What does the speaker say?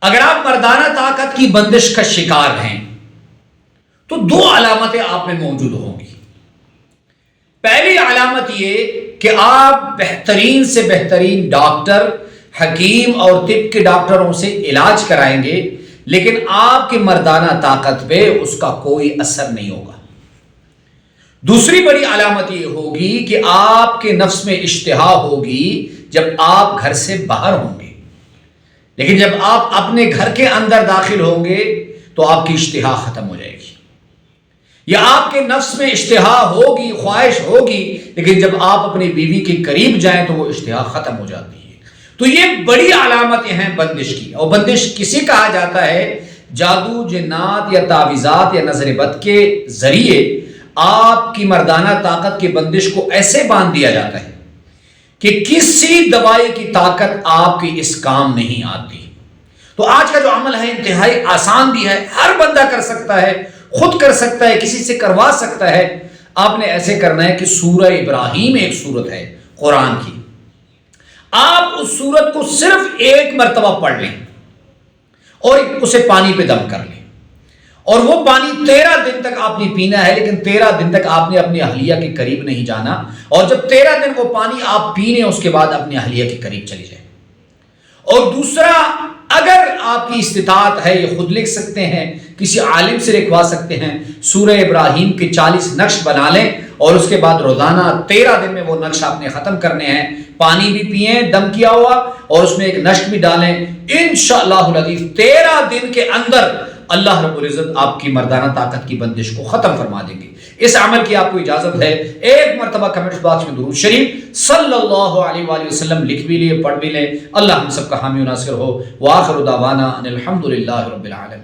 اگر آپ مردانہ طاقت کی بندش کا شکار ہیں تو دو علامتیں آپ میں موجود ہوں گی۔ پہلی علامت یہ کہ آپ بہترین سے بہترین ڈاکٹر، حکیم اور طب کے ڈاکٹروں سے علاج کرائیں گے، لیکن آپ کی مردانہ طاقت پہ اس کا کوئی اثر نہیں ہوگا۔ دوسری بڑی علامت یہ ہوگی کہ آپ کے نفس میں اشتہا ہوگی جب آپ گھر سے باہر ہوں گے، لیکن جب آپ اپنے گھر کے اندر داخل ہوں گے تو آپ کی اشتہا ختم ہو جائے گی، یا آپ کے نفس میں اشتہا ہوگی، خواہش ہوگی، لیکن جب آپ اپنی بیوی کے قریب جائیں تو وہ اشتہا ختم ہو جاتی ہے۔ تو یہ بڑی علامتیں ہیں بندش کی، اور بندش کسے کہا جاتا ہے؟ جادو، جنات یا تعویذات یا نظر بد کے ذریعے آپ کی مردانہ طاقت کی بندش کو ایسے باندھ دیا جاتا ہے کہ کسی دوائی کی طاقت آپ کی اس کام نہیں آتی۔ تو آج کا جو عمل ہے انتہائی آسان بھی ہے، ہر بندہ کر سکتا ہے، خود کر سکتا ہے، کسی سے کروا سکتا ہے۔ آپ نے ایسے کرنا ہے کہ سورہ ابراہیم ایک سورت ہے قرآن کی، آپ اس سورت کو صرف ایک مرتبہ پڑھ لیں اور اسے پانی پہ دم کر لیں، اور وہ پانی 13 دن تک آپ نے پینا ہے، لیکن 13 دن تک آپ نے اپنی اہلیہ کے قریب نہیں جانا، اور جب 13 دن وہ پانی آپ پی لیں اس کے بعد اپنی اہلیہ کے قریب چلی جائیں۔ اور دوسرا، اگر آپ کی استطاعت ہے، یہ خود لکھ سکتے ہیں، کسی عالم سے لکھوا سکتے ہیں، سورہ ابراہیم کے 40 نقش بنا لیں اور اس کے بعد روزانہ 13 دن میں وہ نقش آپ نے ختم کرنے ہیں، پانی بھی پئیں دم کیا ہوا اور اس میں ایک نشک بھی ڈالیں، انشاءاللہ العزیز 13 دن کے اندر اللہ رب العزت آپ کی مردانہ طاقت کی بندش کو ختم فرما دیں گے۔ اس عمل کی آپ کو اجازت ہے، ایک مرتبہ کمنٹ باکس میں درود شریف صلی اللہ علیہ وآلہ وسلم لکھ بھی لیں، پڑھ بھی لیں۔ اللہ ہم سب کا حامی و ناصر ہو، وآخر دعوانا ان الحمد للہ رب العالمین۔